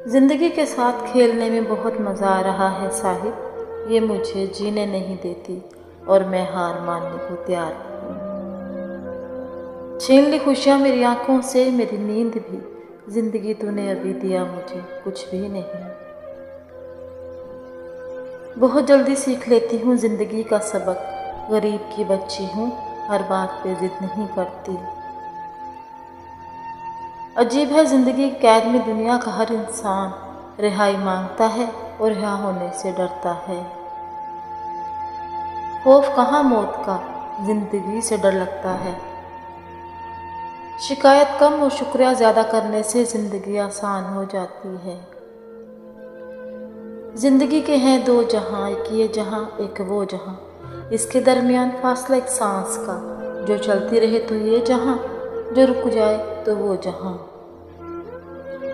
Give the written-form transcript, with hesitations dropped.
जिंदगी के साथ खेलने में बहुत मज़ा आ रहा है साहिब। ये मुझे जीने नहीं देती और मैं हार मानने को तैयार हूँ। छीन ली खुशियाँ मेरी आंखों से, मेरी नींद भी। जिंदगी तूने अभी दिया मुझे कुछ भी नहीं। बहुत जल्दी सीख लेती हूँ जिंदगी का सबक। गरीब की बच्ची हूँ, हर बात पे जिद नहीं करती। अजीब है जिंदगी कैद में, दुनिया का हर इंसान रिहाई मांगता है और रिहा होने से डरता है। खौफ कहाँ मौत का, जिंदगी से डर लगता है। शिकायत कम और शुक्रिया ज़्यादा करने से ज़िंदगी आसान हो जाती है। ज़िंदगी के हैं दो जहां, एक ये जहां एक वो जहां। इसके दरमियान फासला एक सांस का, जो चलती रहे तो ये जहां, जो रुक जाए तो वो जहां।